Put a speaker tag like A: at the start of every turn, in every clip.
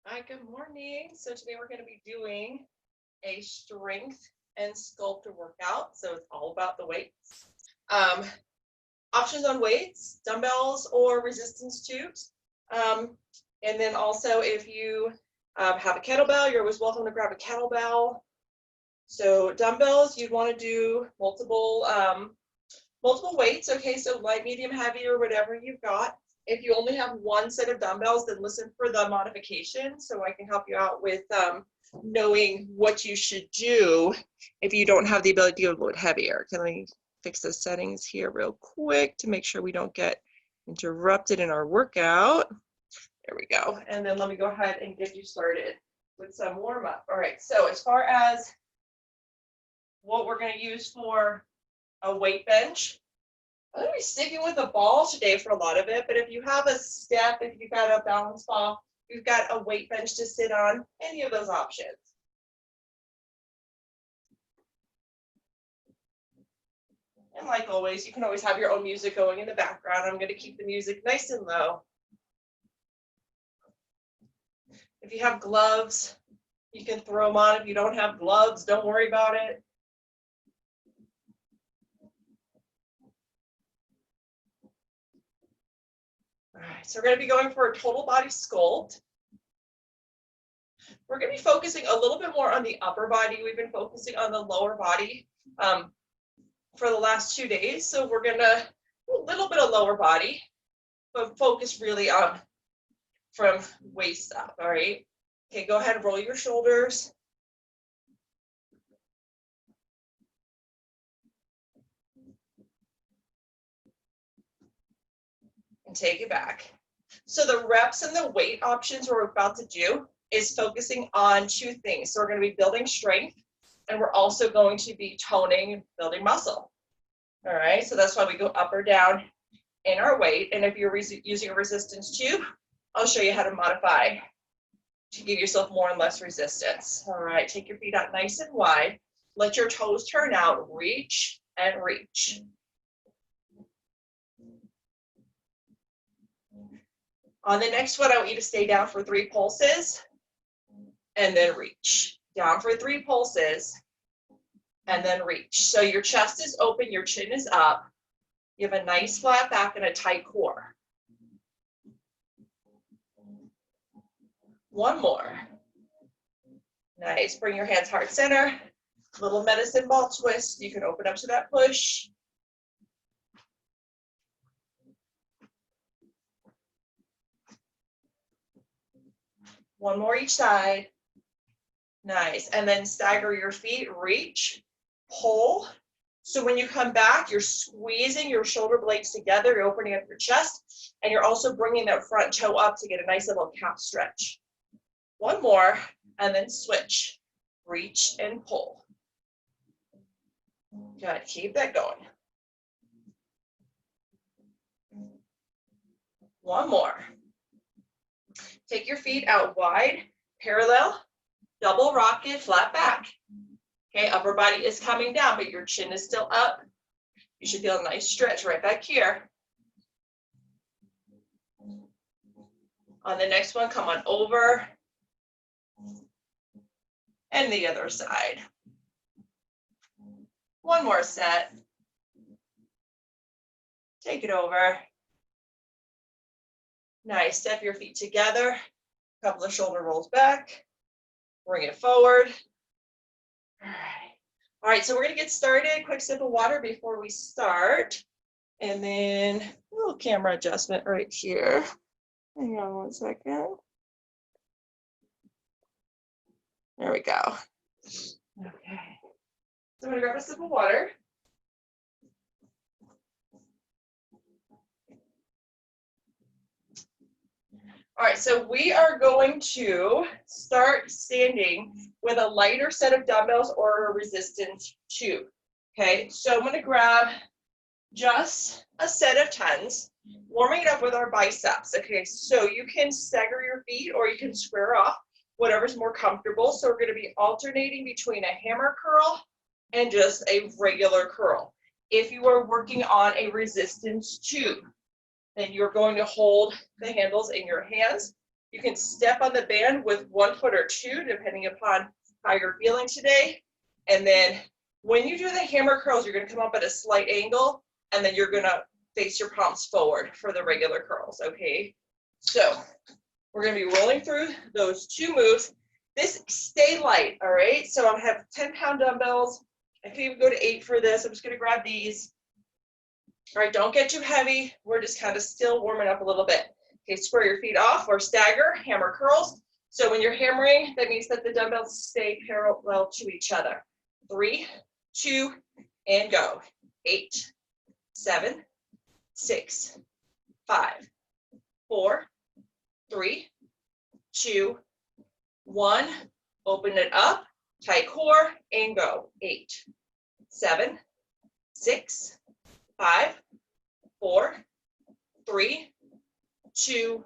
A: Hi, good morning. So today we're going to be doing a strength and sculpt workout. So it's all about the weights. Um, Options on weights, dumbbells or resistance tubes. And then also if you have a kettlebell, you're always welcome to grab a kettlebell. So dumbbells, you'd want to do multiple weights. Okay, so light, medium, heavy, or whatever you've got. If you only have one set of dumbbells, then listen for the modification so I can help you out with knowing what you should do if you don't have the ability to load heavier. Can we fix the settings here real quick to make sure we don't get interrupted in our workout? There we go. And then let me go ahead and get you started with some warm up. All right, so as far as what we're going to use for a weight bench, I'm going to be sticking with a ball today for a lot of it, but if you have a step, if you've got a balance ball, you've got a weight bench to sit on, any of those options. And like always, you can always have your own music going in the background. I'm going to keep the music nice and low. If you have gloves, you can throw them on. If you don't have gloves, don't worry about it. All right, so we're going to be going for a total body sculpt. We're going to be focusing a little bit more on the upper body. We've been focusing on the lower body for the last 2 days. So we're going to do a little bit of lower body, but focus really on from waist up. All right. Okay, go ahead and roll your shoulders. And take it back. So the reps and the weight options we're about to do is focusing on 2 things. So we're going to be building strength, and we're also going to be toning and building muscle. All right, so that's why we go up or down in our weight. And if you're using a resistance tube, I'll show you how to modify to give yourself more and less resistance. All right, take your feet out nice and wide. Let your toes turn out. Reach and reach. On the next one, I want you to stay down for 3 pulses and then reach. Down for 3 pulses and then reach. So your chest is open, your chin is up. You have a nice flat back and a tight core. One more. Nice. Bring your hands heart center. Little medicine ball twist. You can open up to that push. One more each side. Nice. And then stagger your feet, reach, pull. So when you come back, you're squeezing your shoulder blades together, you're opening up your chest, and you're also bringing that front toe up to get a nice little calf stretch. One more, and then switch. Reach and pull. Good. Keep that going. One more. Take your feet out wide, parallel, double rocket, flat back. Okay, upper body is coming down, but your chin is still up. You should feel a nice stretch right back here. On the next one, come on over. And the other side. One more set. Take it over. Nice. Step your feet together. A couple of shoulder rolls back. Bring it forward. All right. All right, so we're going to get started. Quick sip of water before we start. And then a little camera adjustment right here. Hang on one second. There we go. Okay. So I'm going to grab a sip of water. All right, so we are going to start standing with a lighter set of dumbbells or a resistance tube. Okay, so I'm going to grab just a set of 10s, warming it up with our biceps. Okay, so you can stagger your feet or you can square off, whatever's more comfortable. So we're going to be alternating between a hammer curl and just a regular curl. If you are working on a resistance tube, then you're going to hold the handles in your hands You can step on the band with 1 foot or 2, depending upon how you're feeling today. And then when you do the hammer curls, you're going to come up at a slight angle, and then you're going to face your palms forward for the regular curls, okay? So we're going to be rolling through those 2 moves. This, stay light, all right? So I'm going to have 10-pound dumbbells. I can even go to 8 for this. I'm just going to grab these. All right, don't get too heavy. We're just kind of still warming up a little bit. Okay, square your feet off or stagger, hammer curls. So when you're hammering, that means that the dumbbells stay parallel to each other. 3, 2, and go. 8, 7, 6, 5, 4, 3, 2, 1. Open it up, tight core, and go. 8, 7, 6, 5, 4, 3, 2,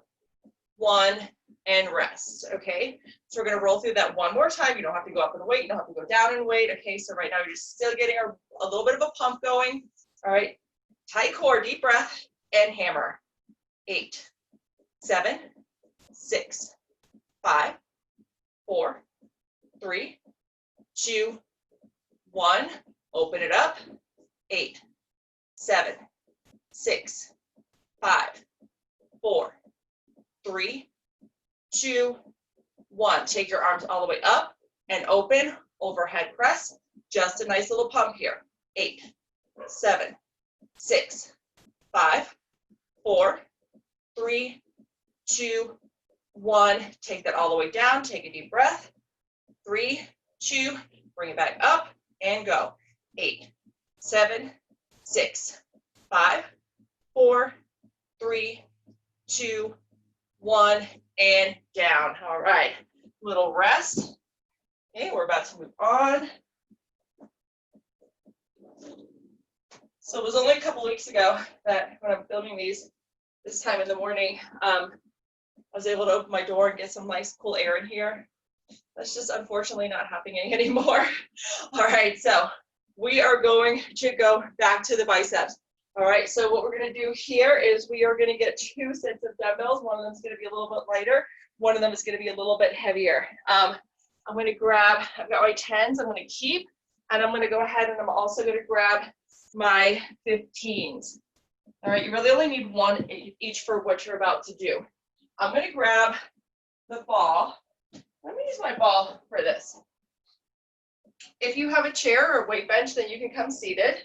A: 1, and rest, okay? So we're going to roll through that one more time. You don't have to go up in weight. You don't have to go down in weight, okay? So right now you're just still getting a little bit of a pump going, all right? Tight core, deep breath, and hammer. 8, 7, 6, 5, 4, 3, 2, 1. Open it up. 8, 7, 6, 5, 4, 3, 2, 1. Take your arms all the way up and open, overhead press. Just a nice little pump here. 8, 7, 6, 5, 4, 3, 2, 1. Take that all the way down. Take a deep breath. 3, 2, bring it back up and go. 8, 7, 6, 5, 4, 3, 2, 1, and down. All right, little rest. Okay, we're about to move on. So it was only a couple weeks ago that when I'm filming these this time in the morning, I was able to open my door and get some nice cool air in here. That's just unfortunately not happening anymore. All right, so we are going to go back to the biceps. All right, so what we're going to do here is we are going to get 2 sets of dumbbells. One of them is going to be a little bit lighter. One of them is going to be a little bit heavier. I'm going to grab, I've got my 10s I'm going to keep, and I'm going to go ahead and I'm also going to grab my 15s. All right, you really only need 1 each for what you're about to do. I'm going to grab the ball. Let me use my ball for this. If you have a chair or a weight bench, then you can come seated.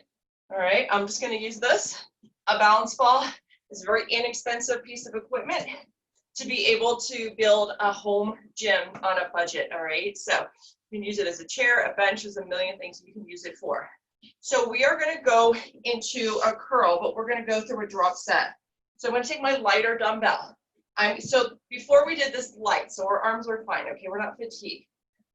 A: All right, I'm just going to use this. A balance ball is a very inexpensive piece of equipment to be able to build a home gym on a budget. All right, so you can use it as a chair, a bench, there's a million things you can use it for. So we are going to go into a curl, but we're going to go through a drop set. So I'm going to take my lighter dumbbell. So before we did this light, so our arms are fine, okay, we're not fatigued.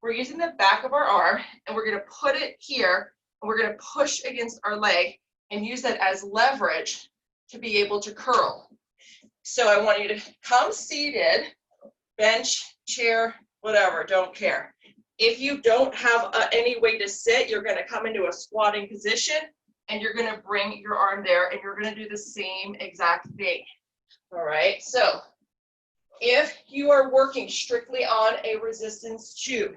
A: We're using the back of our arm, and we're going to put it here, and we're going to push against our leg and use that as leverage to be able to curl. So I want you to come seated, bench, chair, whatever, don't care. If you don't have any way to sit, you're going to come into a squatting position, and you're going to bring your arm there, and you're going to do the same exact thing. All right, so if you are working strictly on a resistance tube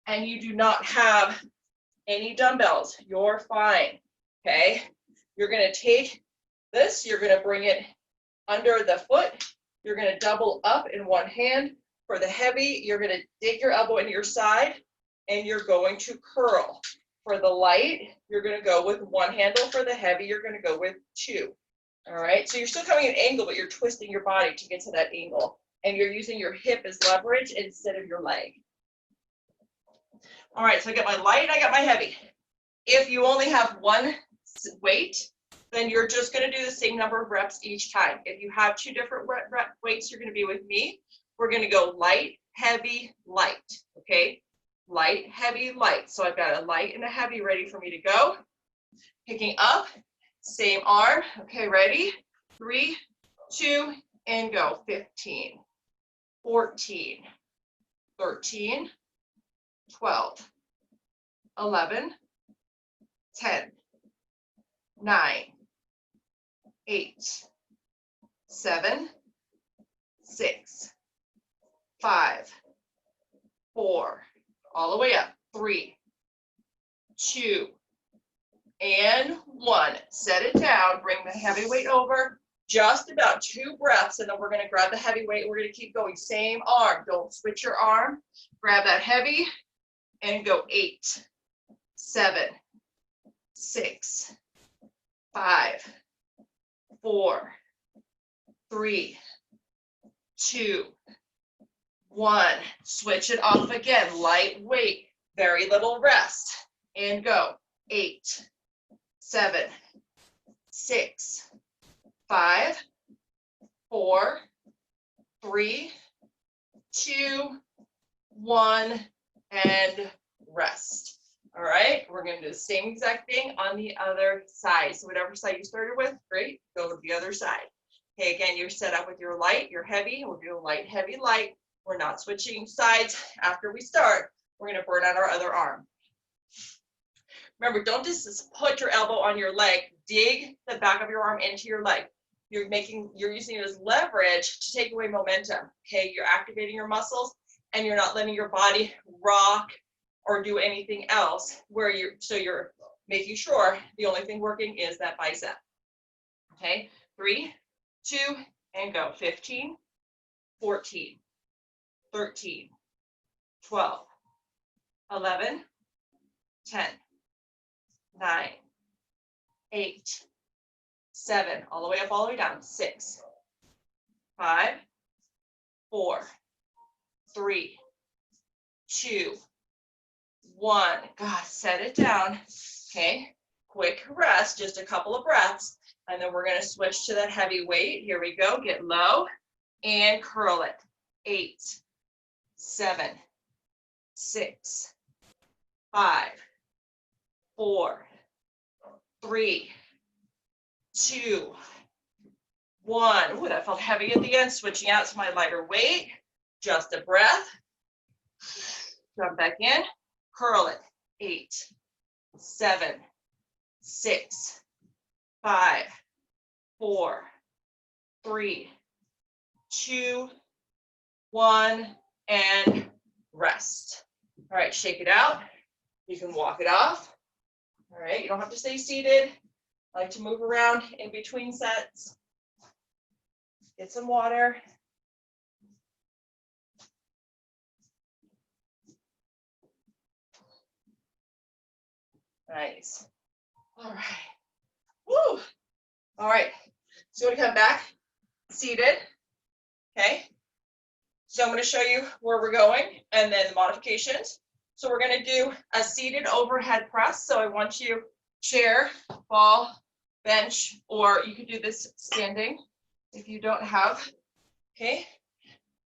A: and you do not have any dumbbells, you're fine, okay? You're going to take this, you're going to bring it under the foot, you're going to double up in one hand. For the heavy, you're going to dig your elbow into your side and you're going to curl. For the light, you're going to go with 1 handle. For the heavy, you're going to go with 2. All right, so you're still coming at an angle, but you're twisting your body to get to that angle. And you're using your hip as leverage instead of your leg. All right, so I got my light, I got my heavy. If you only have 1 weight, then you're just going to do the same number of reps each time. If you have 2 different weights, you're going to be with me. We're going to go light, heavy, light, okay? Light, heavy, light. So I've got a light and a heavy ready for me to go. Picking up, same arm. Okay, ready? 3, 2, and go. 15. 14, 13, 12, 11, 10, 9, 8, 7, 6, 5, 4, all the way up, 3, 2, and 1. Set it down, bring the heavy weight over, just about 2 breaths, and then we're gonna grab the heavy weight. We're gonna keep going, same arm, don't switch your arm. Grab that heavy and go 8, 7, 6, 5, 4, 3, 2, 1. Switch it off again, light weight, very little rest, and go 8, 7, 6, 5, 4, 3, 2, 1, and rest. All right, we're going to do the same exact thing on the other side. So whatever side you started with, great, go to the other side. Okay, again, you're set up with your light, your heavy. We're doing light, heavy, light. We're not switching sides after we start. We're going to burn out our other arm. Remember, don't just put your elbow on your leg. Dig the back of your arm into your leg. You're using it as leverage to take away momentum. Okay, you're activating your muscles and you're not letting your body rock or do anything else where you're making sure the only thing working is that bicep. Okay, 3, 2, and go. 15, 14, 13, 12, 11, 10, 9, 8, 7, all the way up, all the way down, 6, 5, 4, 3, 2, 1. God, set it down. Okay, quick rest, just a couple of breaths, and then we're going to switch to that heavy weight. Here we go. Get low and curl it. 8, 7, 6, 5, 4, 3, 2, 1. Ooh, that felt heavy at the end. Switching out to my lighter weight. Just a breath. Jump back in. Curl it. 8, 7, 6, 5, 4, 3, 2, 1, and rest. All right, shake it out. You can walk it off. All right, you don't have to stay seated. I like to move around in between sets. Get some water. Nice. All right. Woo. All right. So we're going to come back seated. Okay. So I'm going to show you where we're going and then the modifications. So we're going to do a seated overhead press. So I want you chair, ball, bench, or you could do this standing if you don't have. Okay.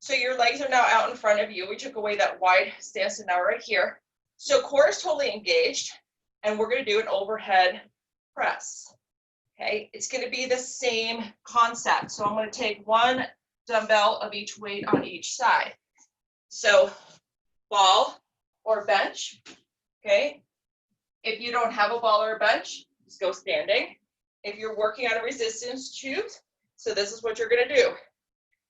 A: So your legs are now out in front of you. We took away that wide stance and now we're right here. So core is totally engaged and we're going to do an overhead press. Okay. It's going to be the same concept. So I'm going to take one dumbbell of each weight on each side. So ball or bench. Okay. If you don't have a ball or a bench, just go standing. If you're working on a resistance tube, so this is what you're going to do.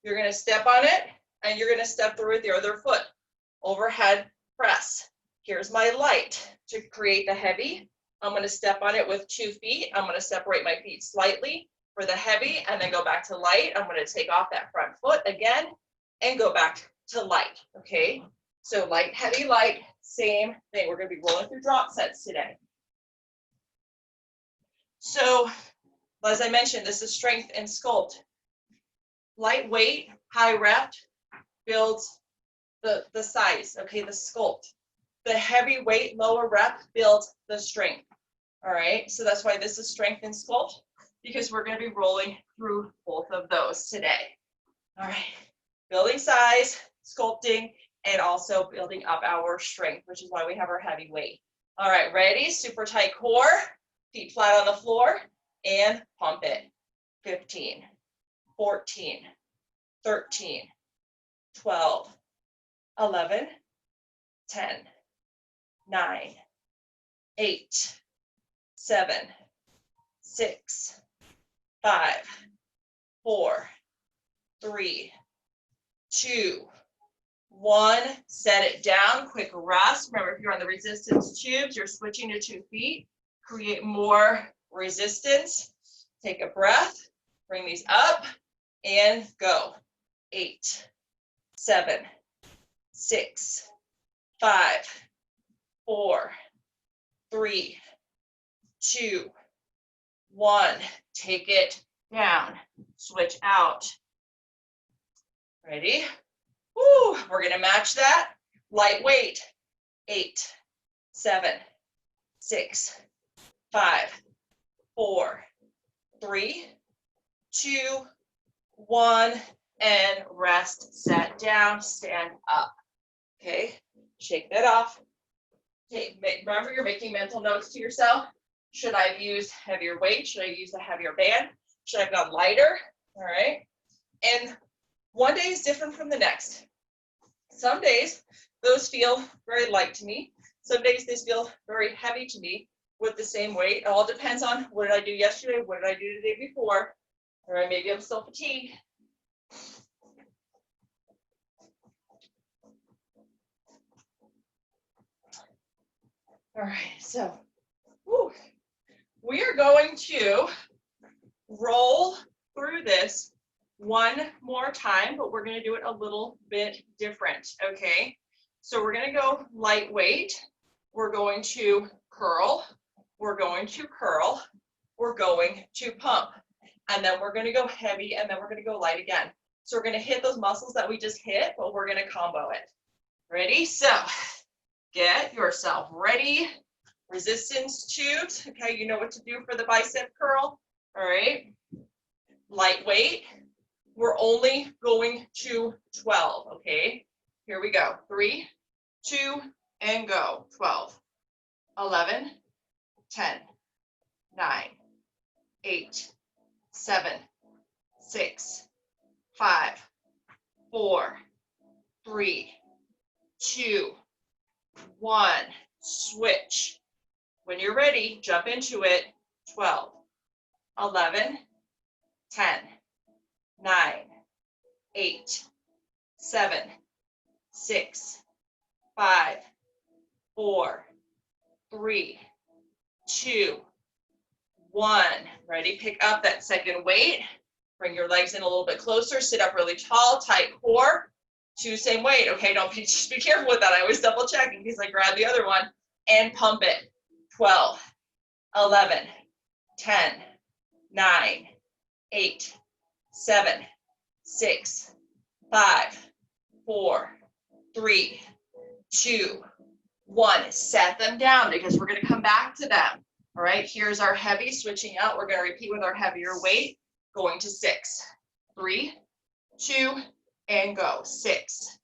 A: You're going to step on it and you're going to step through with your other foot. Overhead press. Here's my light to create the heavy. I'm going to step on it with 2 feet. I'm going to separate my feet slightly for the heavy and then go back to light. I'm going to take off that front foot again and go back to light. Okay. So light, heavy, light, same thing. We're going to be rolling through drop sets today. So as I mentioned, this is strength and sculpt. Lightweight, high rep builds the size, okay, the sculpt. The heavy weight, lower rep builds the strength. All right, so that's why this is strength and sculpt, because we're going to be rolling through both of those today. All right, building size, sculpting, and also building up our strength, which is why we have our heavy weight. All right, ready? Super tight core, feet flat on the floor, and pump it. 15, 14, 13, 12, 11, 10, 9, 8, 7, 6, 5, 4, 3, 2, 1, set it down, quick rest. Remember, if you're on the resistance tubes, you're switching to 2 feet. Create more resistance. Take a breath, bring these up, and go. 8, 7, 6, 5, 4, 3, 2, 1. Take it down. Switch out. Ready? Woo, we're going to match that. Lightweight. 8, 7, 6, 5, 4, 3, 2, 1, and rest, set down, stand up. Okay, shake that off. Okay, remember you're making mental notes to yourself. Should I have used heavier weight? Should I use a heavier band? Should I have gone lighter? All right. And one day is different from the next. Some days those feel very light to me. Some days they feel very heavy to me with the same weight. It all depends on what did I do yesterday? What did I do the day before? Or maybe I'm still fatigued. All right, so we are going to roll through this one more time, but we're going to do it a little bit different, okay? So we're going to go lightweight. We're going to curl. We're going to curl. We're going to pump. And then we're going to go heavy, and then we're going to go light again. So we're going to hit those muscles that we just hit, but we're going to combo it. Ready? So get yourself ready. Resistance tubes. Okay, you know what to do for the bicep curl. All right. Lightweight. We're only going to 12. Okay. Here we go. 3, 2, and go. 12, 11, 10, 9, 8, 7, 6, 5, 4, 3, 2, 1. Switch. When you're ready, jump into it. 12, 11, 10, 9, 8, 7, 6, 5, 4, 3, 2, 1. Ready? Pick up that second weight. Bring your legs in a little bit closer. Sit up really tall, tight core. 2 same weight. Okay, just be careful with that. I always double check in case I grab the other one. And pump it. 12, 11, 10, 9, 8, 7, 6, 5, 4, 3, 2, 1. Set them down because we're going to come back to them. All right, here's our heavy, switching out. We're going to repeat with our heavier weight, going to 6, 3, 2, and go. 6,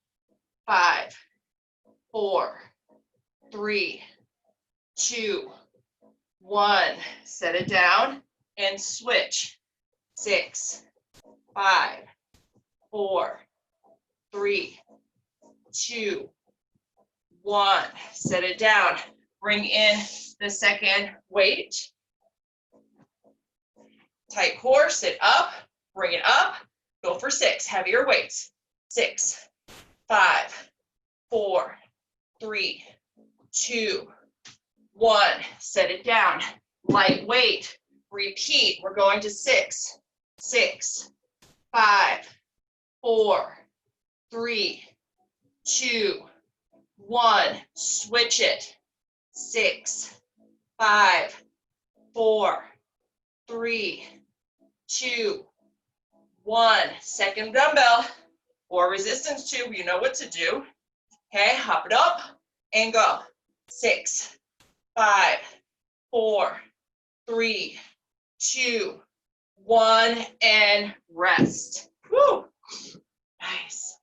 A: 5, 4, 3, 2, 1. Set it down and switch. 6, 5, 4, 3, 2, 1. Set it down. Bring in the second weight. Tight core, sit up, bring it up. Go for 6, heavier weights. 6, 5, 4, 3, 2, 1. Set it down. Light weight. Repeat. We're going to 6, 6, 5, 4, 3, 2, 1. Switch it. 6, 5, 4, 3, 2, 1. Second dumbbell or resistance tube. You know what to do. Okay, hop it up and go. 6, 5, 4, 3, 2, 1, and rest. Woo! Nice.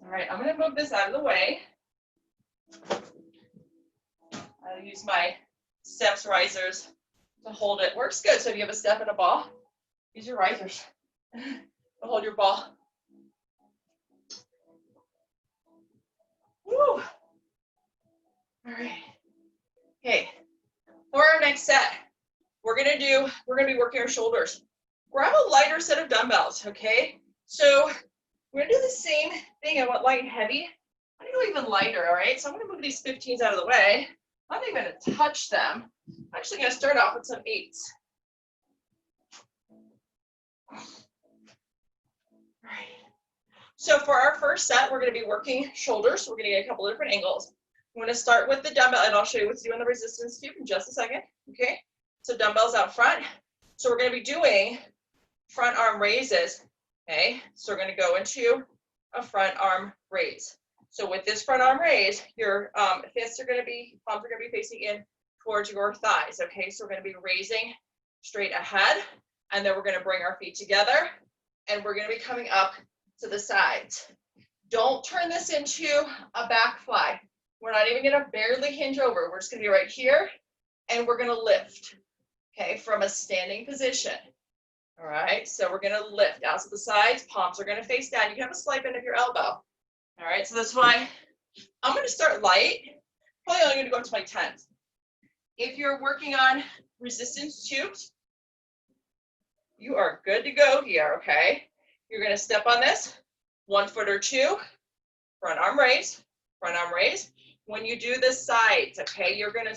A: All right, I'm going to move this out of the way. I'll use my steps risers to hold it. Works good. So if you have a step and a ball, use your risers to hold your ball. Woo! All right. Okay. For our next set, we're gonna be working our shoulders. Grab a lighter set of dumbbells, okay? So We're gonna do the same thing. I want light and heavy. I'm gonna go even lighter, all right? So I'm gonna move these 15s out of the way. I'm not even gonna touch them. I'm actually gonna start off with some 8s. All right. So for our first set, we're gonna be working shoulders. So we're gonna get a couple of different angles. I'm gonna start with the dumbbell, and I'll show you what to do in the resistance cube in just a second, okay? So dumbbells out front. So we're gonna be doing front arm raises, okay? So we're gonna go into a front arm raise. So with this front arm raise, your fists are gonna be, palms are gonna be facing in towards your thighs, okay? So we're gonna be raising straight ahead, and then we're gonna bring our feet together, and we're gonna be coming up to the sides. Don't turn this into a back fly. We're not even gonna barely hinge over. We're just gonna be right here, and we're gonna lift, okay, from a standing position. All right, so we're gonna lift out to the sides, palms are gonna face down. You can have a slight bend of your elbow. All right, so that's why I'm gonna start light, probably only gonna go up to my 10s. If you're working on resistance tubes, you are good to go here, okay? You're gonna step on this, 1 foot or 2, front arm raise, front arm raise. When you do the sides, okay, you're gonna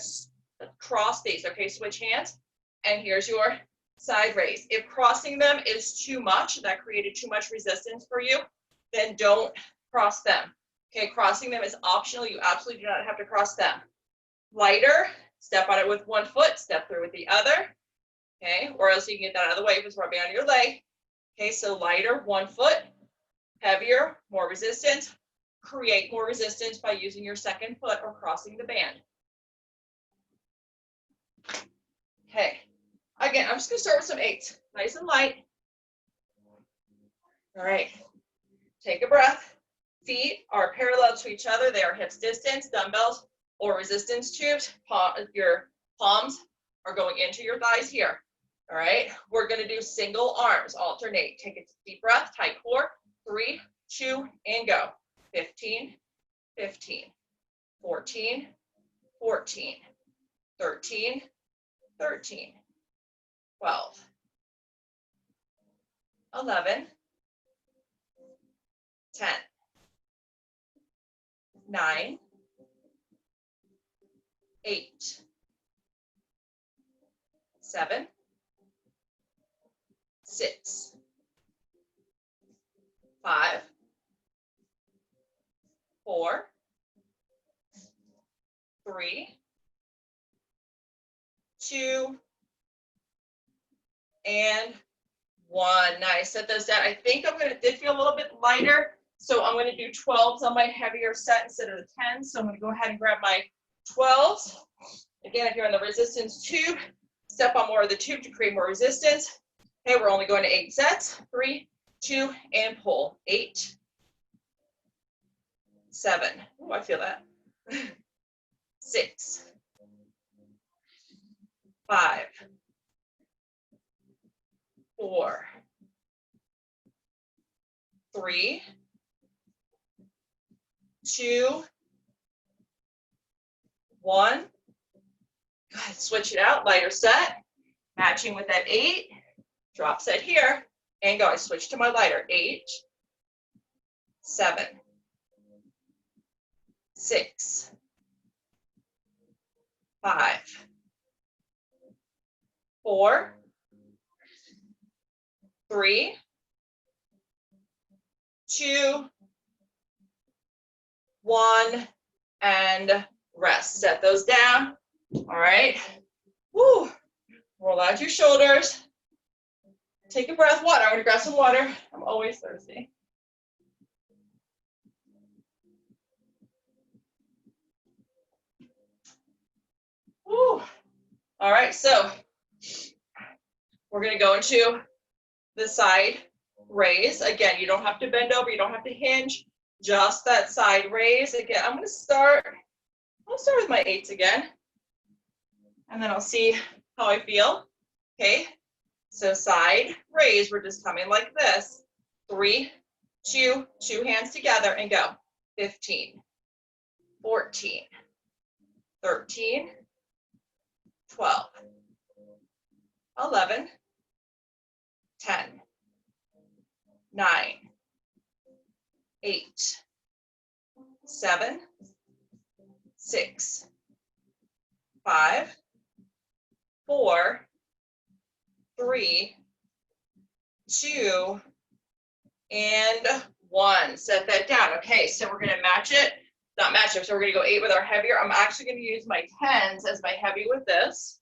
A: cross these, okay, switch hands, and here's your side raise. If crossing them is too much, that created too much resistance for you, then don't cross them. Okay, crossing them is optional. You absolutely do not have to cross them. Lighter, step on it with 1 foot, step through with the other. Okay, or else you can get that out of the way if it's rubbing on your leg. Okay, so lighter, 1 foot, heavier, more resistance. Create more resistance by using your second foot or crossing the band. Okay, again, I'm just gonna start with some 8s, nice and light. All right, take a breath. Feet are parallel to each other. They are hips distance, dumbbells or resistance tubes. Your palms are going into your thighs here. All right, we're gonna do single arms, alternate. Take a deep breath, tight core, 3, 2, and go. 15, 15, 14, 14, 13, 13, 12, 11, 10, 9, 8, 7, 6, 5, 4, 3, 2, and 1. Nice. Set those down. I think did feel a little bit lighter, so I'm gonna do 12s on my heavier set instead of the 10s. So I'm gonna go ahead and grab my 12s. Again, if you're in the resistance tube, step on more of the tube to create more resistance. Okay, we're only going to 8 sets. 3, 2, and pull. 8, 7. Oh, I feel that. 6, 5, 4, 3, 2, 1. Go ahead, switch it out, lighter set, matching with that 8, drop set here, and go. I switch to my lighter. 8, 7, 6, 5, 4, 3, 2, 1, and rest. Set those down. All right. Woo. Roll out your shoulders. Take a breath. Water. I'm going to grab some water. I'm always thirsty. Woo. All right. So we're going to go into the side raise. Again, you don't have to bend over. You don't have to hinge. Just that side raise. Again, I'm going to start with my 8s again. And then I'll see how I feel. Okay. So side raise, we're just coming like this. 3, 2, 2 hands together and go. 15, 14, 13, 12, 11, 10, 9, 8, 7, 6, 5, 4, 3, 2, and 1. Set that down. Okay, so we're going to match it. Not match it, so we're going to go 8 with our heavier. I'm actually going to use my 10s as my heavy with this,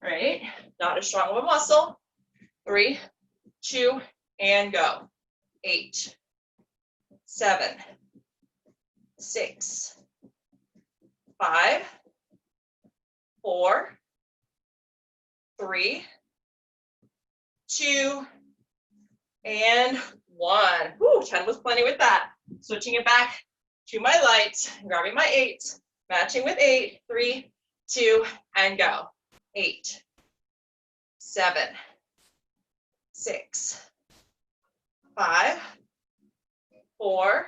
A: right? Not as strong of a muscle. 3, 2, and go. 8, 7, 6, 5, 4, 3, 2, and 1. Whew, 10 was plenty with that. Switching it back to my lights, grabbing my 8, matching with 8, 3, 2, and go. 8, 7, 6, 5, 4,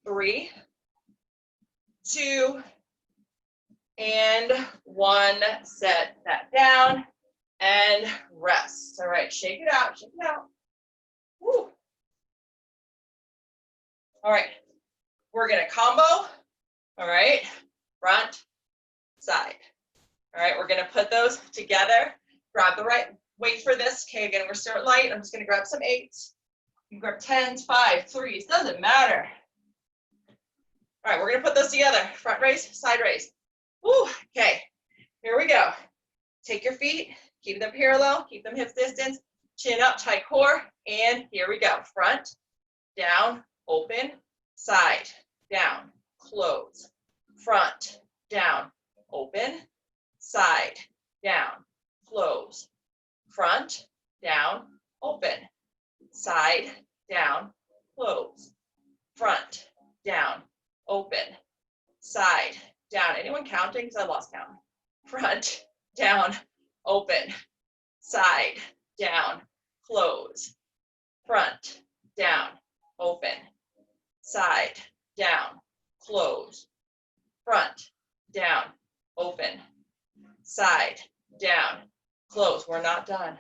A: 3, 2, and 1. Set that down and rest. All right, shake it out, shake it out. Woo. All right, we're gonna combo. All right, front, side. All right, we're gonna put those together. Grab the right weight for this. Okay, again, we're start light. I'm just gonna grab some 8s. You can grab 10s, 5s, 3s, doesn't matter. All right, we're gonna put those together. Front raise, side raise. Woo, okay, here we go. Take your feet, keep them parallel, keep them hips distance, chin up, tight core, and here we go. Front, down, open, side, down, close. Front, down, open, side, down, close. Front, down, open, side, down, close. Front, down, open, side, down. Anyone counting? Because I lost count. Front, down, open, side, down, close. Front, down, open, side, down, close. Front, down, open, side, down, close. We're not done.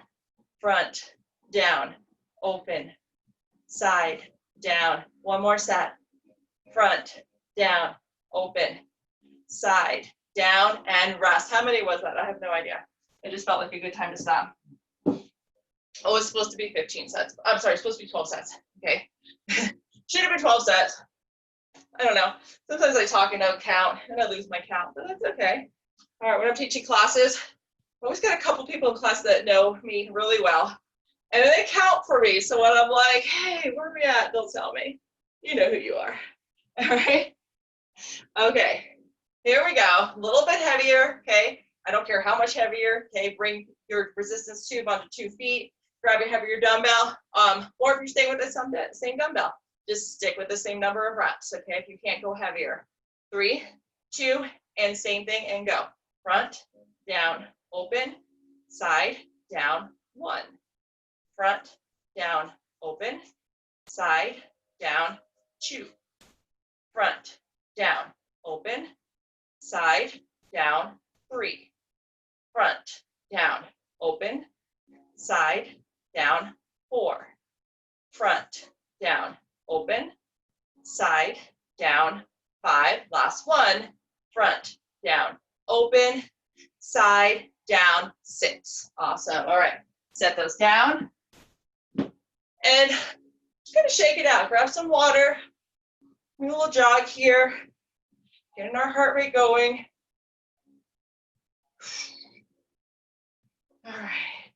A: Front, down, open, side, down. One more set. Front, down, open, side, down, and rest. How many was that? I have no idea. It just felt like a good time to stop. Oh, it's supposed to be 15 sets. I'm sorry, it's supposed to be 12 sets. Okay. Should have been 12 sets. I don't know. Sometimes I talk and don't count, and I lose my count, but that's okay. All right, when I'm teaching classes, I always got a couple people in class that know me really well, and they count for me. So when I'm like, hey, where are we at? They'll tell me. You know who you are. All right. Okay. Here we go. A little bit heavier. Okay. I don't care how much heavier. Okay. Bring your resistance tube onto 2 feet. Grab your heavier dumbbell. Or if you're staying with the same dumbbell, just stick with the same number of reps. Okay. If you can't go heavier. 3, 2, and same thing and go. Front, down, open, side, down, 1. Front, down, open, side, down, 2. Front, down, open, side, down, 3. Front, down, open, side, down, 4. Front, down, open, side, down, 5. Last one. Front, down, open, side, down, 6. Awesome. All right. Set those down. And just gonna shake it out. Grab some water. Do a little jog here. Getting our heart rate going. All right.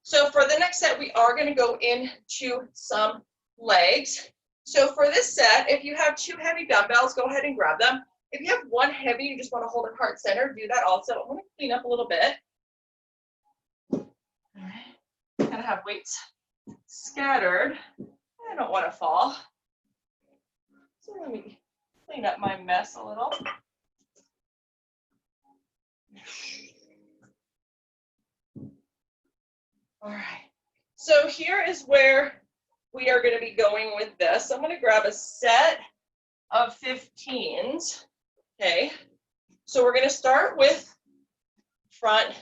A: So for the next set, we are going to go into some legs. So for this set, if you have 2 heavy dumbbells, go ahead and grab them. If you have 1 heavy, you just want to hold it heart center, do that also. I'm going to clean up a little bit. All right. Kind of have weights scattered. I don't want to fall. So let me clean up my mess a little. All right, so here is where we are going to be going with this. I'm going to grab a set of 15s, okay? So we're going to start with front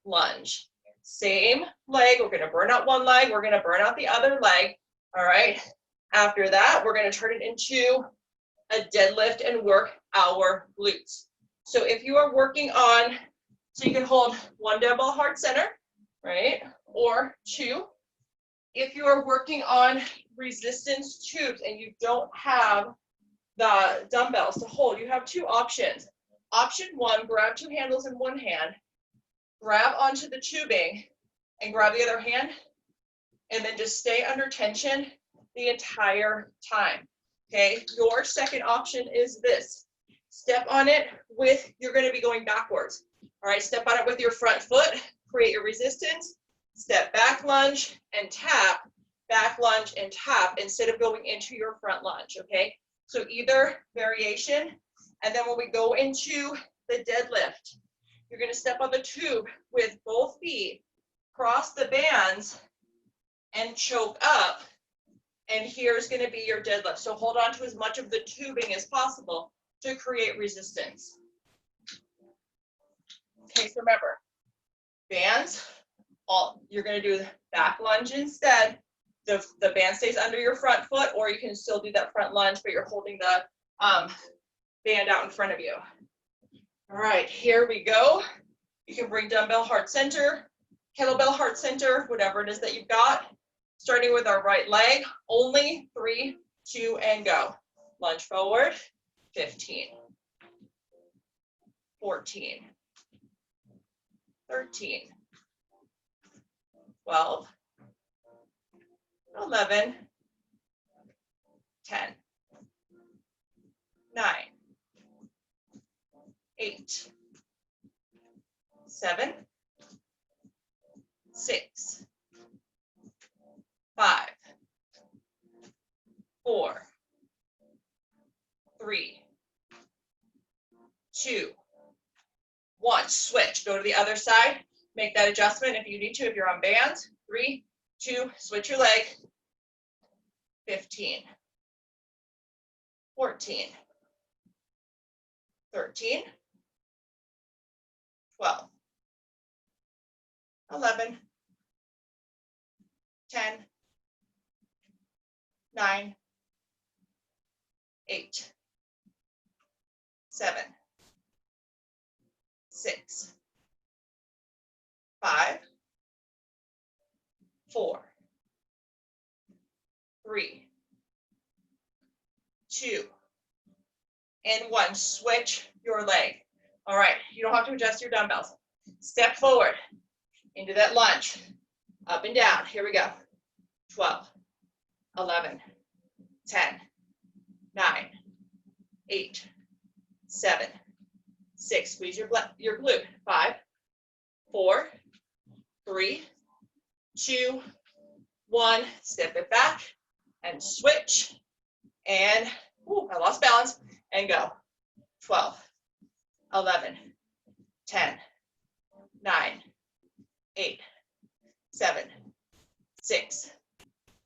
A: lunge. Same leg, we're going to burn out one leg, we're going to burn out the other leg, all right? After that, we're going to turn it into a deadlift and work our glutes. So if you are working on, so you can hold one dumbbell heart center, right? Or two. If you are working on resistance tubes and you don't have the dumbbells to hold, you have two options. Option one, grab two handles in one hand, grab onto the tubing and grab the other hand, and then just stay under tension the entire time. Okay, your second option is this. Step on it with, you're going to be going backwards. All right, step on it with your front foot, create your resistance, step back lunge and tap, back lunge and tap instead of going into your front lunge, okay? So either variation, and then when we go into the deadlift, you're going to step on the tube with both feet, cross the bands, and choke up. And here's going to be your deadlift. So hold on to as much of the tubing as possible to create resistance. Okay, so remember, bands, you're going to do the back lunge instead. The band stays under your front foot, or you can still do that front lunge, but you're holding the band out in front of you. All right, here we go. You can bring dumbbell heart center, kettlebell heart center, whatever it is that you've got. Starting with our right leg, only 3, 2, and go. Lunge forward, 15, 14, 13, 12, 11, 10, 9, 8, 7, 6, 5, 4, 3, 2, 1. Switch. Go to the other side. Make that adjustment if you need to, if you're on bands. 3, 2, switch your leg. 15, 14, 13, 12, 11, 10, 9, 8, 7, 6, 5, 4, 3, 2, and 1. Switch your leg. All right, you don't have to adjust your dumbbells. Step forward into that lunge. Up and down. Here we go. 12, 11, 10, 9, 8, 7, 6. Squeeze your glute. 5, 4, 3, 2, 1. Step it back and switch. And I lost balance. And go. 12, 11, 10, 9, 8, 7, 6,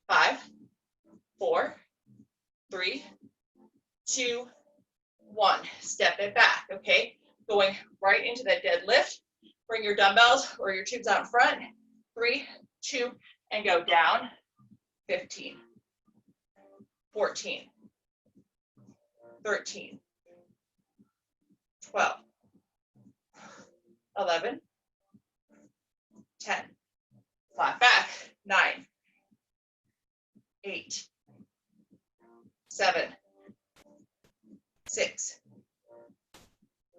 A: 5, 4, 3, 2, 1. Step it back, okay? Going right into that deadlift. Bring your dumbbells or your tubes out in front. 3, 2, and go down. 15, 14, 13, 12, 11, 10, flat back, 9, 8, 7, 6,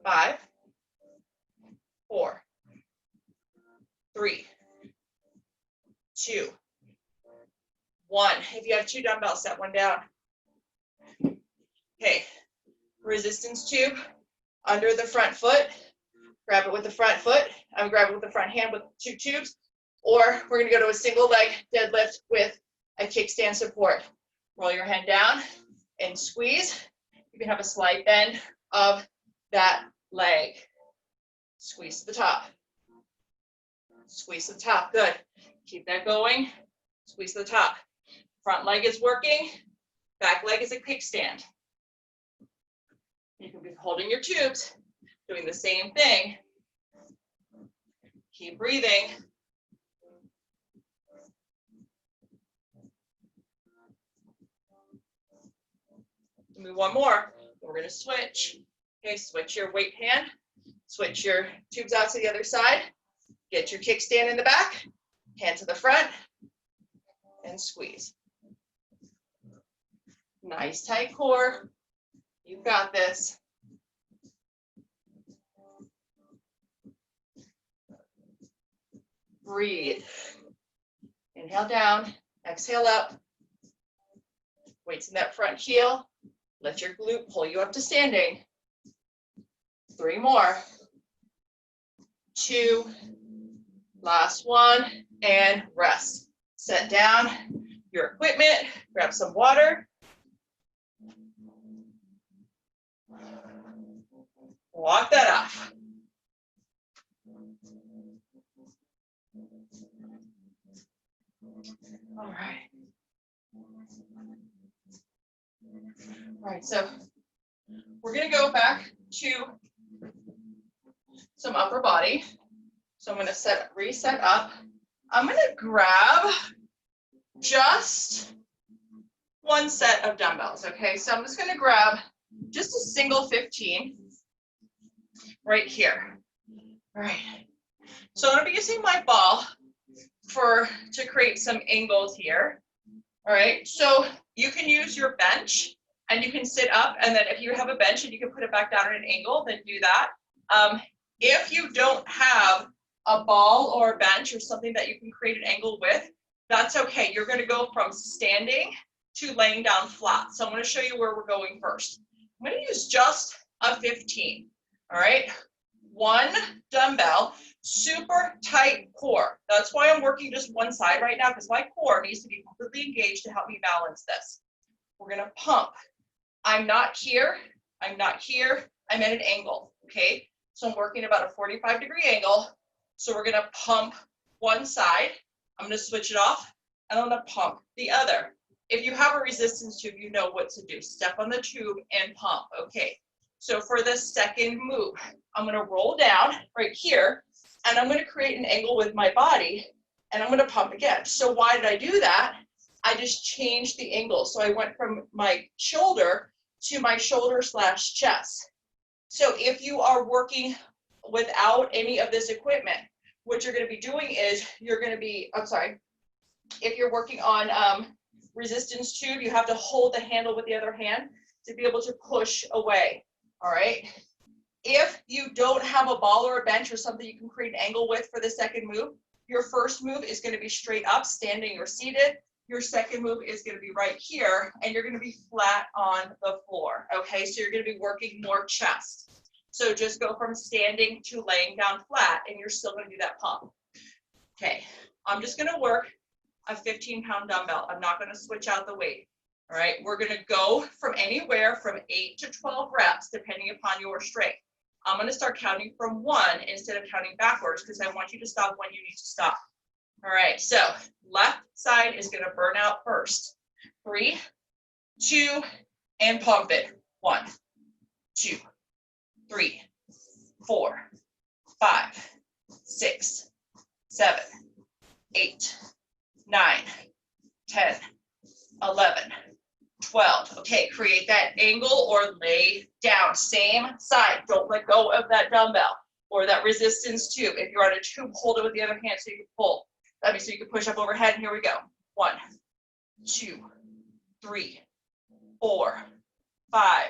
A: 5, 4, 3, 2, 1. If you have 2 dumbbells, set one down. Okay, resistance tube under the front foot. Grab it with the front foot. Grab it with the front hand with 2 tubes. Or we're going to go to a single leg deadlift with a kickstand support. Roll your hand down and squeeze. You can have a slight bend of that leg. Squeeze to the top. Squeeze to the top. Good. Keep that going. Squeeze to the top. Front leg is working. Back leg is a kickstand. You can be holding your tubes, doing the same thing. Keep breathing. Do one more. We're going to switch. Okay, switch your weight hand. Switch your tubes out to the other side. Get your kickstand in the back. Hand to the front. And squeeze. Nice tight core. You've got this. Breathe. Inhale down. Exhale up. Weights in that front heel. Let your glute pull you up to standing. 3 more. 2. Last one. And rest. Set down your equipment. Grab some water. Walk that off. All right. All right, so we're going to go back to some upper body. So I'm going to reset up. I'm going to grab just 1 set of dumbbells, okay? So I'm just going to grab just a single 15 right here. All right. So I'm going to be using my ball to create some angles here. All right. So you can use your bench and you can sit up, and then if you have a bench and you can put it back down at an angle, then do that. If you don't have a ball or a bench or something that you can create an angle with, that's okay. You're going to go from standing to laying down flat. So I'm going to show you where we're going first. I'm going to use just a 15. All right. 1 dumbbell, super tight core. That's why I'm working just one side right now, because my core needs to be completely engaged to help me balance this. We're going to pump. I'm not here. I'm not here. I'm at an angle. Okay. So I'm working about a 45-degree angle. So we're going to pump one side. I'm going to switch it off, and I'm going to pump the other. If you have a resistance tube, you know what to do. Step on the tube and pump. Okay. So for the second move, I'm going to roll down right here, and I'm going to create an angle with my body, and I'm going to pump again. So why did I do that? I just changed the angle. So I went from my shoulder to my shoulder/chest. So if you are working without any of this equipment, what you're going to be doing is you're going to be, if you're working on resistance tube, you have to hold the handle with the other hand to be able to push away. All right. If you don't have a ball or a bench or something you can create an angle with for the second move, your first move is going to be straight up, standing or seated. Your second move is going to be right here, and you're going to be flat on the floor. Okay, so you're going to be working more chest. So just go from standing to laying down flat, and you're still going to do that pump. Okay, I'm just going to work a 15-pound dumbbell. I'm not going to switch out the weight. All right, we're going to go from anywhere from 8 to 12 reps, depending upon your strength. I'm going to start counting from 1 instead of counting backwards, because I want you to stop when you need to stop. All right, so left side is going to burn out first. 3, 2, and pump it. 1, 2, 3, 4, 5, 6, 7, 8, 9, 10, 11, 12. Okay, create that angle or lay down. Same side. Don't let go of that dumbbell or that resistance tube. If you're on a tube, hold it with the other hand so you can pull. That means so you can push up overhead. And here we go. 1, 2, 3, 4, 5,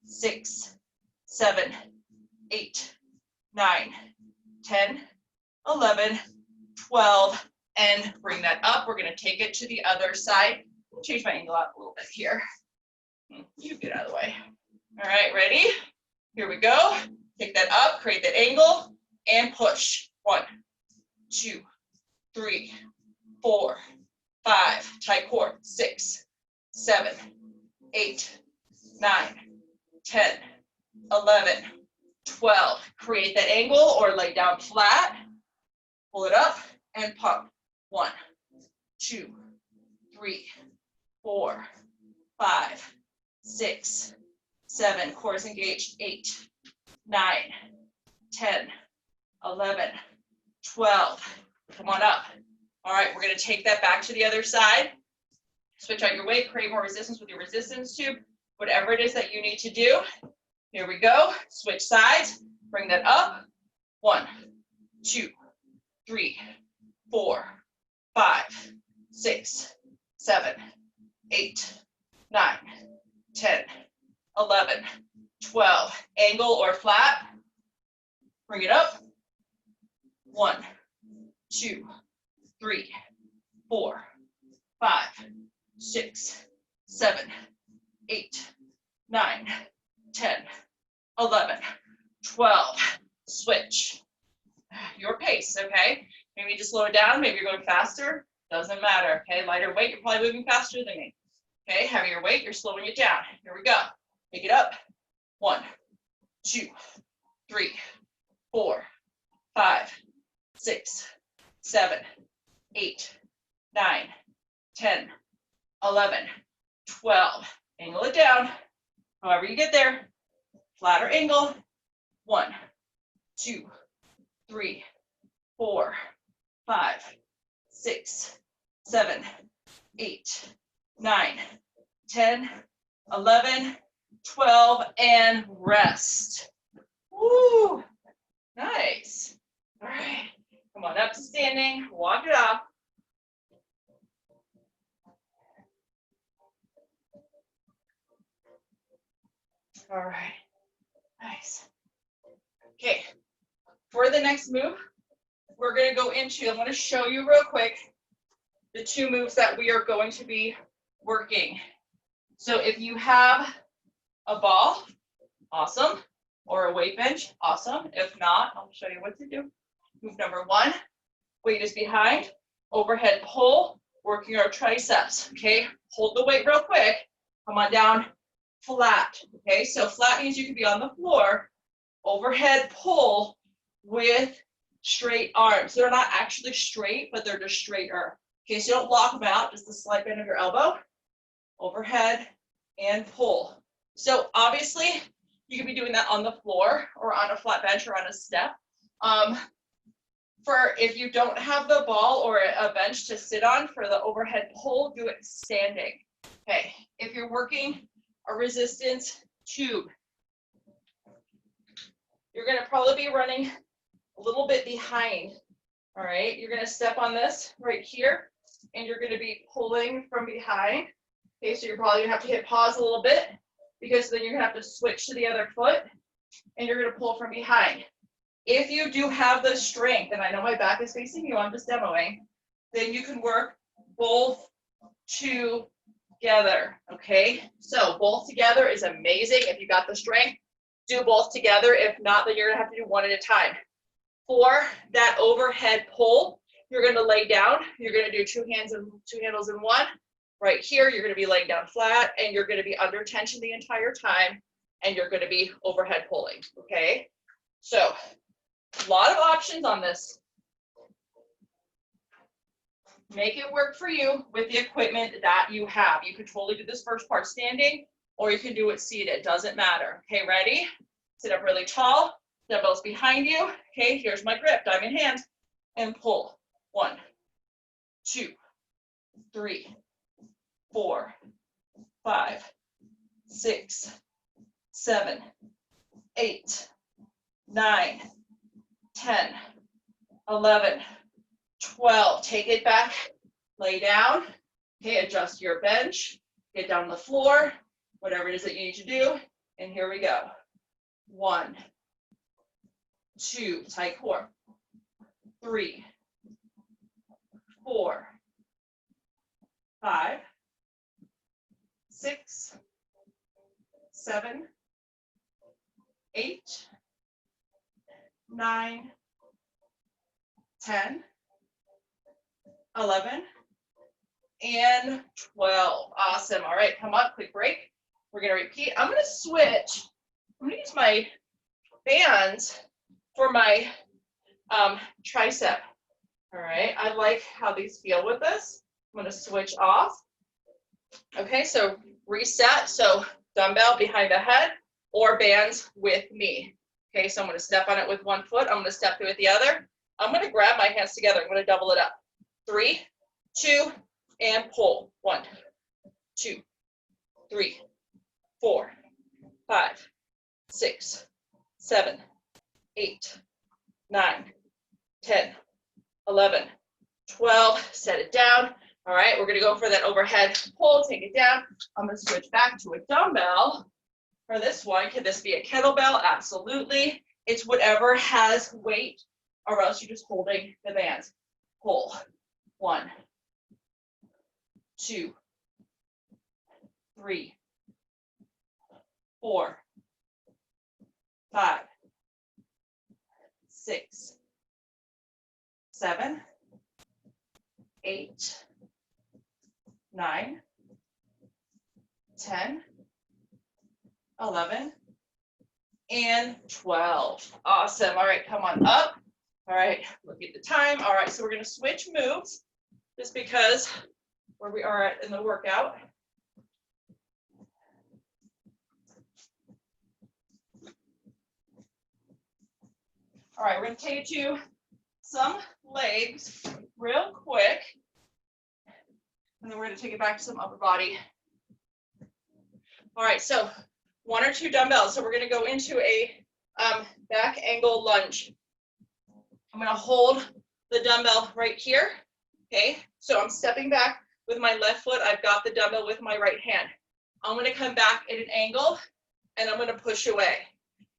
A: 6, 7, 8, 9, 10, 11, 12, and bring that up. We're going to take it to the other side. I'll change my angle out a little bit here. You get out of the way. All right, ready? Here we go. Take that up, create that angle, and push. 1, 2, 3, 4, 5, tight core. 6, 7, 8, 9, 10, 11, 12. Create that angle or lay down flat. Pull it up and pump. 1, 2, 3, 4, 5, 6, 7. Core is engaged. 8, 9, 10, 11, 12. Come on up. All right, we're going to take that back to the other side. Switch out your weight, create more resistance with your resistance tube. Whatever it is that you need to do. Here we go. Switch sides. Bring that up. 1, 2, 3, 4, 5, 6, 7, 8, 9, 10, 11, 12. Angle or flat. Bring it up. 1, 2, 3, 4, 5, 6, 7, 8, 9, 10, 11, 12. Switch. Your pace, okay? Maybe just slow it down. Maybe you're going faster. Doesn't matter, okay? Lighter weight, you're probably moving faster than me. Okay, heavier weight, you're slowing it down. Here we go. Pick it up. 1, 2, 3, 4, 5, 6, 7, 8, 9, 10, 11, 12. Angle it down. However you get there. Flatter angle. 1, 2, 3, 4, 5, 6, 7, 8, 9, 10, 11, 12, and rest. Woo! Nice. All right. Come on up to standing. Walk it off. All right. Nice. Okay. For the next move, we're going to go into, I'm going to show you real quick the 2 moves that we are going to be working. So if you have a ball, awesome, or a weight bench, awesome. If not, I'll show you what to do. Move number 1, weight is behind, overhead pull, working our triceps, okay? Hold the weight real quick, come on down, flat, okay? So flat means you can be on the floor, overhead pull with straight arms. They're not actually straight, but they're just straighter. Okay, so don't lock them out, just the slight bend of your elbow, overhead and pull. So obviously, you could be doing that on the floor or on a flat bench or on a step. For if you don't have the ball or a bench to sit on for the overhead pull, do it standing. Okay, if you're working a resistance tube, you're going to probably be running a little bit behind. All right, you're going to step on this right here, and you're going to be pulling from behind. Okay, so you're probably going to have to hit pause a little bit, because then you're going to have to switch to the other foot, and you're going to pull from behind. If you do have the strength, and I know my back is facing you, I'm just demoing, then you can work both together, okay? So both together is amazing. If you got the strength, do both together. If not, then you're gonna have to do one at a time. For that overhead pull, you're gonna lay down. You're gonna do 2 handles in one. Right here, you're gonna be laying down flat, and you're gonna be under tension the entire time, and you're gonna be overhead pulling, okay? So, a lot of options on this. Make it work for you with the equipment that you have. You can totally do this first part standing, or you can do it seated. Doesn't matter. Okay, ready? Sit up really tall. Dumbbells behind you. Okay, here's my grip. Diamond hand. And pull. 1, 2, 3, 4, 5, 6, 7, 8, 9, 10, 11, 12. Take it back, lay down. Okay, adjust your bench, get down on the floor, whatever it is that you need to do. And here we go. 1, 2, tight core. 3, 4, 5, 6, 7, 8, 9, 10, 11, and 12. Awesome. All right, come up, quick break. We're going to repeat. I'm going to switch. I'm going to use my bands for my tricep. All right, I like how these feel with this. I'm going to switch off. Okay, so reset. So dumbbell behind the head or bands with me. Okay, so I'm going to step on it with one foot. I'm going to step through with the other. I'm going to grab my hands together. I'm going to double it up. 3, 2, and pull. 1, 2, 3, 4, 5, 6, 7, 8, 9, 10, 11, 12. Set it down. All right, we're going to go for that overhead pull. Take it down. I'm going to switch back to a dumbbell for this one. Can this be a kettlebell? Absolutely. It's whatever has weight, or else you're just holding the bands. Pull. 1, 2, 3, 4, 5, 6, 7, 8, 9, 10, 11, and 12. Awesome. All right, come on up. All right, look at the time. All right, so we're going to switch moves just because where we are at in the workout. All right, we're going to take it to some legs real quick. And then we're going to take it back to some upper body. All right, so 1 or 2 dumbbells. So we're going to go into a back angle lunge. I'm going to hold the dumbbell right here. Okay, so I'm stepping back with my left foot. I've got the dumbbell with my right hand. I'm going to come back at an angle and I'm going to push away.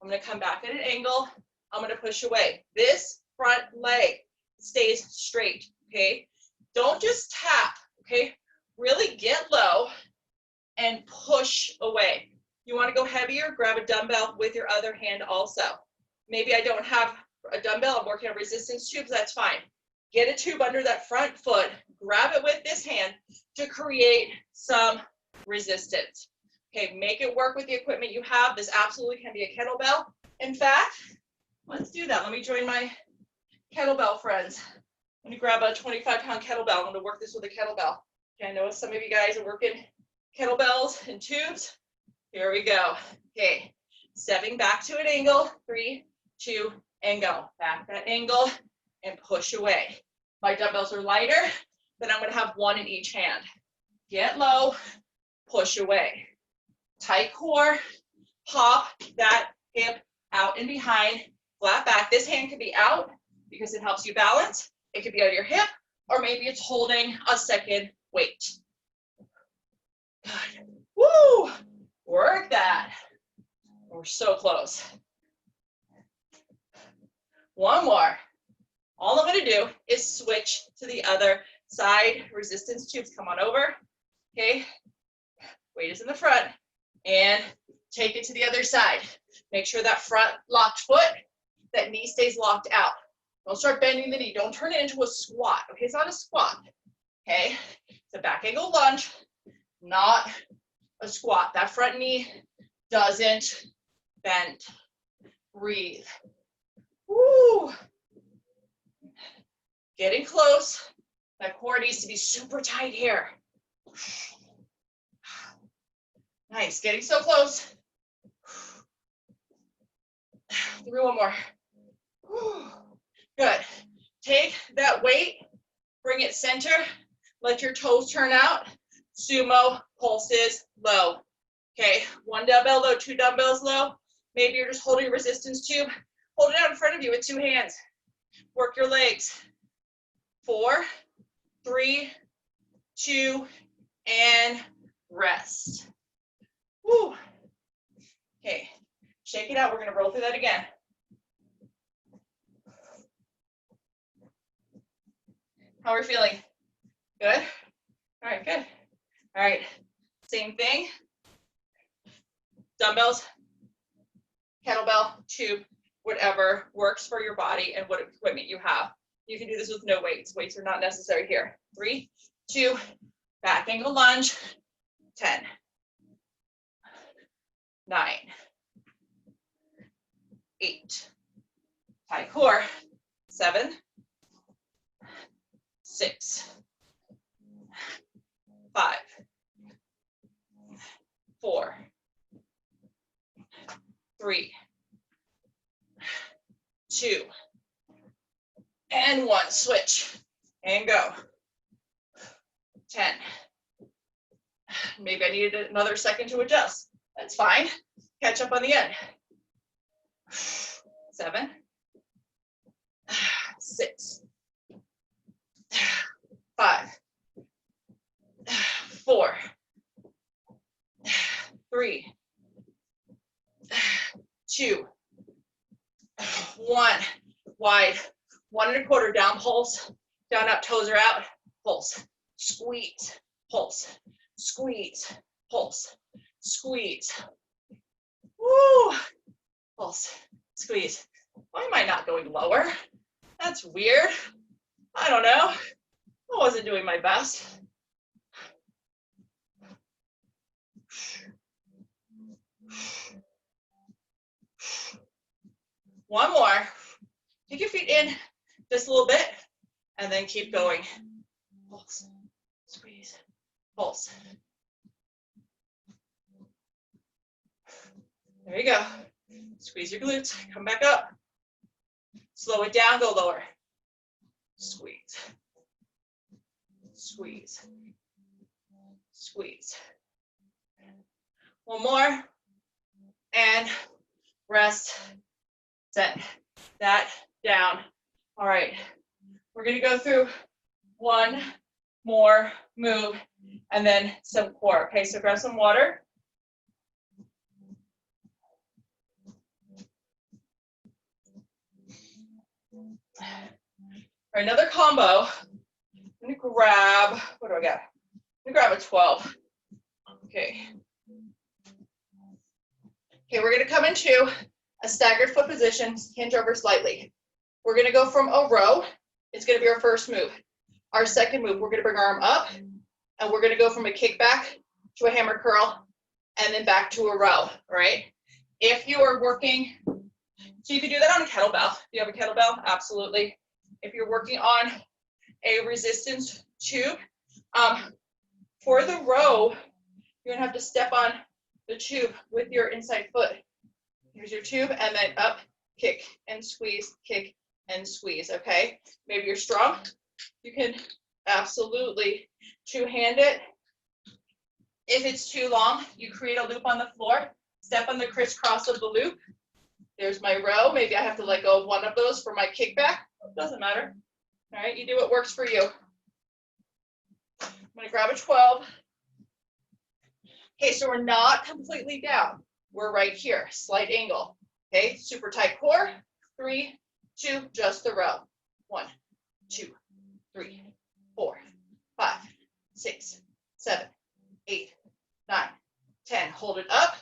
A: I'm going to come back at an angle. I'm going to push away. This front leg stays straight. Okay, don't just tap. Okay, really get low and push away. You want to go heavier, grab a dumbbell with your other hand also. Maybe I don't have a dumbbell, I'm working on resistance tubes, that's fine. Get a tube under that front foot, grab it with this hand to create some resistance. Okay, make it work with the equipment you have. This absolutely can be a kettlebell. In fact, let's do that. Let me join my kettlebell friends. I'm gonna grab a 25-pound kettlebell. I'm gonna work this with a kettlebell. Okay, I know some of you guys are working kettlebells and tubes. Here we go. Okay, stepping back to an angle, 3, 2, and go. Back that angle and push away. My dumbbells are lighter, then I'm gonna have 1 in each hand. Get low, push away. Tight core, pop that hip out and behind, flat back. This hand could be out because it helps you balance. It could be on your hip, or maybe it's holding a second weight. Good. Woo! Work that. We're so close. 1 more. All I'm going to do is switch to the other side. Resistance tubes, come on over. Okay. Weight is in the front. And take it to the other side. Make sure that front locked foot, that knee stays locked out. Don't start bending the knee. Don't turn it into a squat. Okay, it's not a squat. Okay, it's a back angle lunge, not a squat. That front knee doesn't bend. Breathe. Woo! Getting close. That core needs to be super tight here. Nice, getting so close. Through 1 more. Good. Take that weight, bring it center, let your toes turn out. Sumo pulses low. Okay, 1 dumbbell low, 2 dumbbells low. Maybe you're just holding a resistance tube. Hold it out in front of you with 2 hands. Work your legs. 4, 3, 2, and rest. Woo. Okay, shake it out. We're going to roll through that again. How are we feeling? Good? All right, good. All right, same thing. Dumbbells, kettlebell, tube, whatever works for your body and what equipment you have. You can do this with no weights. Weights are not necessary here. 3, 2, back angle lunge, 10, 9, 8, tight core, 7, 6, 5, 4, 3, 2, and 1. Switch and go. 10. Maybe I needed another second to adjust. That's fine. Catch up on the end. 7, 6, 5, 4, 3, 2, 1. Wide. 1 1/4 down pulse. Down, up, toes are out. Pulse. Squeeze. Pulse. Squeeze. Pulse. Squeeze. Woo. Pulse. Squeeze. Why am I not going lower? That's weird. I don't know. I wasn't doing my best. One more. Take your feet in just a little bit and then keep going. Pulse. Squeeze. Pulse. There you go. Squeeze your glutes. Come back up. Slow it down. Go lower. Squeeze. Squeeze. Squeeze. One more. And rest. Set that down. All right. We're going to go through one more move and then some core. Okay, so grab some water. For another combo, I'm going to grab, what do I got? I'm going to grab a 12. Okay. Okay, we're going to come into a staggered foot position, hinge over slightly. We're going to go from a row. It's going to be our first move. Our second move, we're going to bring our arm up, and we're going to go from a kickback to a hammer curl, and then back to a row, all right? If you are working, so you can do that on a kettlebell. Do you have a kettlebell? Absolutely. If you're working on a resistance tube, for the row, you're going to have to step on the tube with your inside foot. Here's your tube, and then up, kick, and squeeze, kick, and squeeze, okay? Maybe you're strong. You can absolutely two-hand it. If it's too long, you create a loop on the floor, step on the crisscross of the loop. There's my row. Maybe I have to let go of one of those for my kickback. Doesn't matter. All right, you do what works for you. I'm going to grab a 12. Okay, so we're not completely down. We're right here, slight angle. Okay, super tight core. 3, 2, just the row. 1, 2, 3, 4, 5, 6, 7, 8, 9, 10. Hold it up,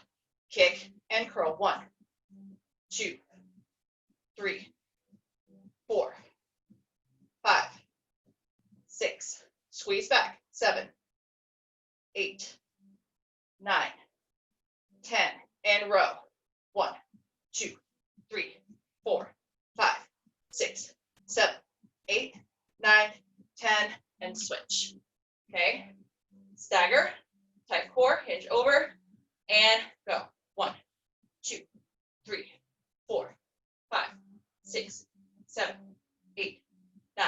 A: kick, and curl. 1, 2, 3, 4, 5, 6. Squeeze back. 7, 8, 9, 10. And row. 1, 2, 3, 4, 5, 6, 7, 8, 9, 10, and switch. Okay. Stagger, tight core, hinge over, and go. 1, 2, 3, 4, 5, 6, 7, 8, 9,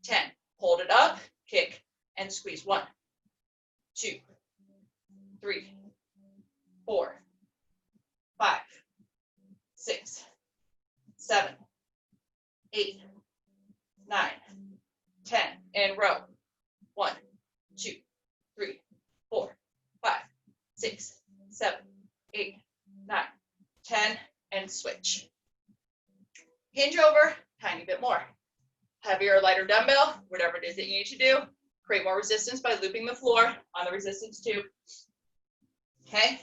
A: 10. Hold it up, kick, and squeeze. 1, 2, 3, 4, 5, 6, 7, 8, 9, 10, and row. 1, 2, 3, 4, 5, 6, 7, 8, 9, 10, and switch. Hinge over, tiny bit more. Heavier or lighter dumbbell, whatever it is that you need to do. Create more resistance by looping the floor on the resistance tube. Okay,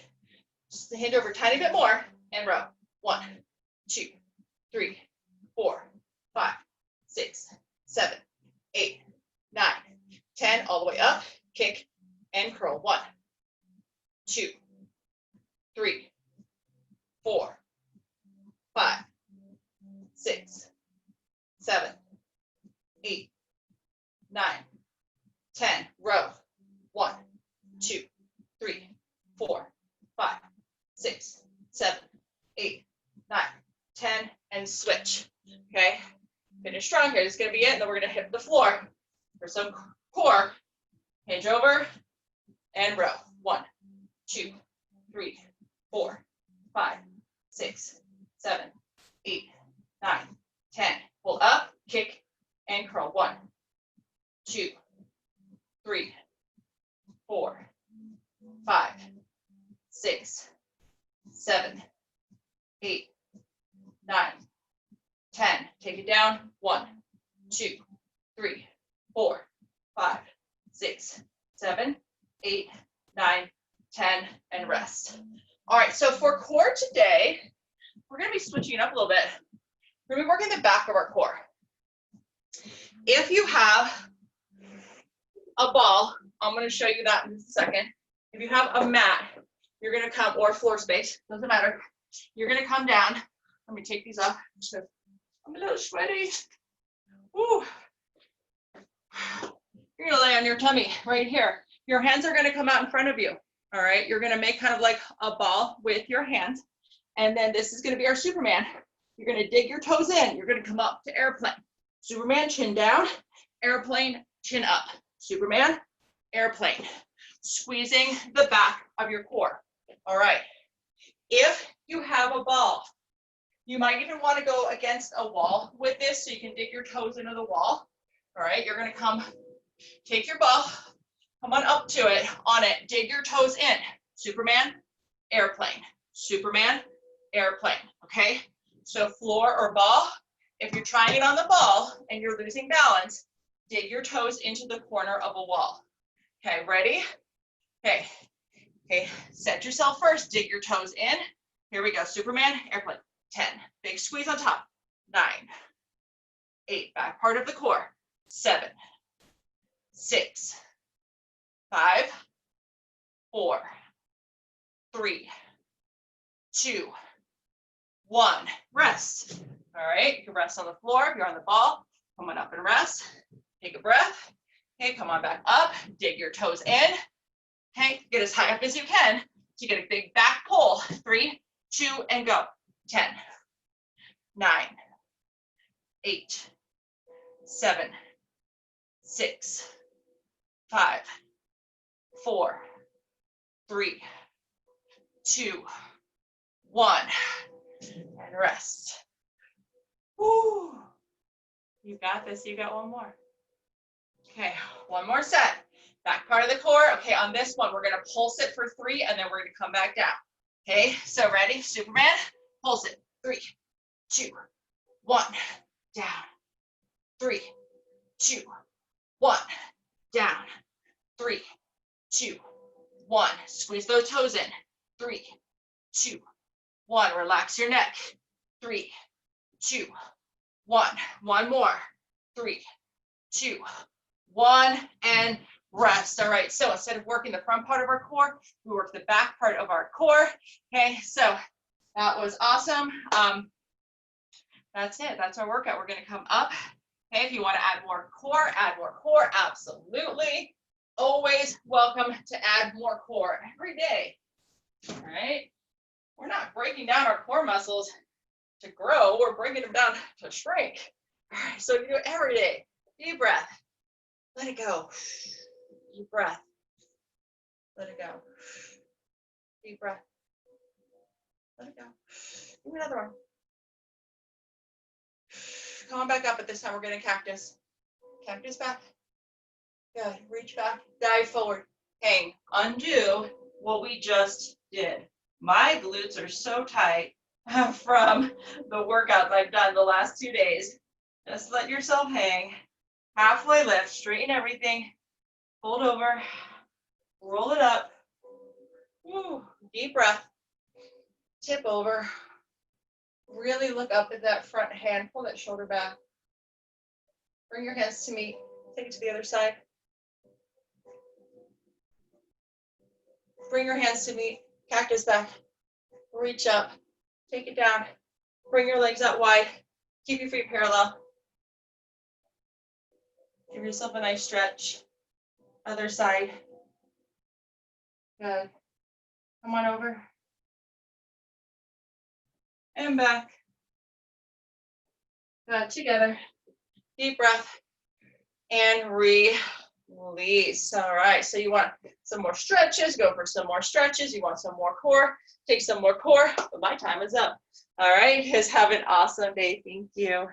A: just the hinge over a tiny bit more and row. 1, 2, 3, 4, 5, 6, 7, 8, 9, 10. All the way up, kick, and curl. 1, 2, 3, 4, 5, 6, 7, 8, 9, 10. Row. 1, 2, 3, 4, 5, 6, 7, 8, 9, 10, and switch. Okay, finish strong here. This is going to be it, and then we're going to hit the floor for some core. Hinge over and row. 1, 2, 3, 4, 5, 6, 7, 8, 9, 10. Pull up, kick, and curl. 1, 2, 3, 4, 5, 6, 7, 8, 9, 10. Take it down. 1, 2, 3, 4, 5, 6, 7, 8, 9, 10, and rest. All right, so for core today, we're going to be switching it up a little bit. We're going to be working the back of our core. If you have a ball, I'm going to show you that in just a second. If you have a mat, you're going to come, or floor space, doesn't matter. You're going to come down. Let me take these off. I'm a little sweaty. Woo. You're going to lay on your tummy right here. Your hands are going to come out in front of you. All right, you're going to make kind of like a ball with your hands. And then this is going to be our Superman. You're going to dig your toes in. You're going to come up to airplane. Superman, chin down. Airplane, chin up. Superman, airplane. Squeezing the back of your core. All right. If you have a ball, you might even want to go against a wall with this so you can dig your toes into the wall. All right, you're going to come, take your ball, come on up to it, on it, dig your toes in. Superman, airplane. Superman, airplane. Okay, so floor or ball. If you're trying it on the ball and you're losing balance, dig your toes into the corner of a wall. Okay, ready? Okay, set yourself first, dig your toes in. Here we go, Superman, airplane. 10, big squeeze on top. 9, 8, back part of the core. 7, 6, 5, 4, 3, 2, 1. Rest. All right, you can rest on the floor if you're on the ball. Come on up and rest. Take a breath. Okay, come on back up. Dig your toes in. Okay, get as high up as you can to get a big back pull. 3, 2, and go. 10, 9, 8, 7, 6, 5, 4, 3, 2, 1, and rest. Woo. You got this. You got one more. Okay, one more set. Back part of the core. Okay, on this one, we're going to pulse it for 3, and then we're going to come back down. Okay, so ready? Superman, pulse it. 3, 2, 1, down. 3, 2, 1, down. 3, 2, 1. Squeeze those toes in. 3, 2, 1. Relax your neck. 3, 2, 1. One more. 3, 2, 1, and rest. All right, so instead of working the front part of our core, we work the back part of our core. Okay, so that was awesome. That's it. That's our workout. We're going to come up. Okay, if you want to add more core, absolutely. Always welcome to add more core every day. All right, we're not breaking down our core muscles to grow. We're breaking them down to shrink. All right, so you do it every day. Deep breath. Let it go. Deep breath. Let it go. Deep breath. Let it go. Give me another one. Come on back up, but this time we're going to cactus. Cactus back. Good. Reach back. Dive forward. Hang. Undo what we just did. My glutes are so tight from the workouts I've done the last 2 days. Just let yourself hang. Halfway lift. Straighten everything. Fold over. Roll it up. Woo. Deep breath. Tip over. Really look up at that front hand. Pull that shoulder back. Bring your hands to meet. Take it to the other side. Bring your hands to meet. Cactus back. Reach up. Take it down. Bring your legs out wide. Keep your feet parallel. Give yourself a nice stretch. Other side. Good. Come on over. And back. Good. Together. Deep breath. And release. release. All right, so you want some more stretches, go for some more stretches. You want some more core, take some more core, but my time is up. All right, guys, have an awesome day. Thank you.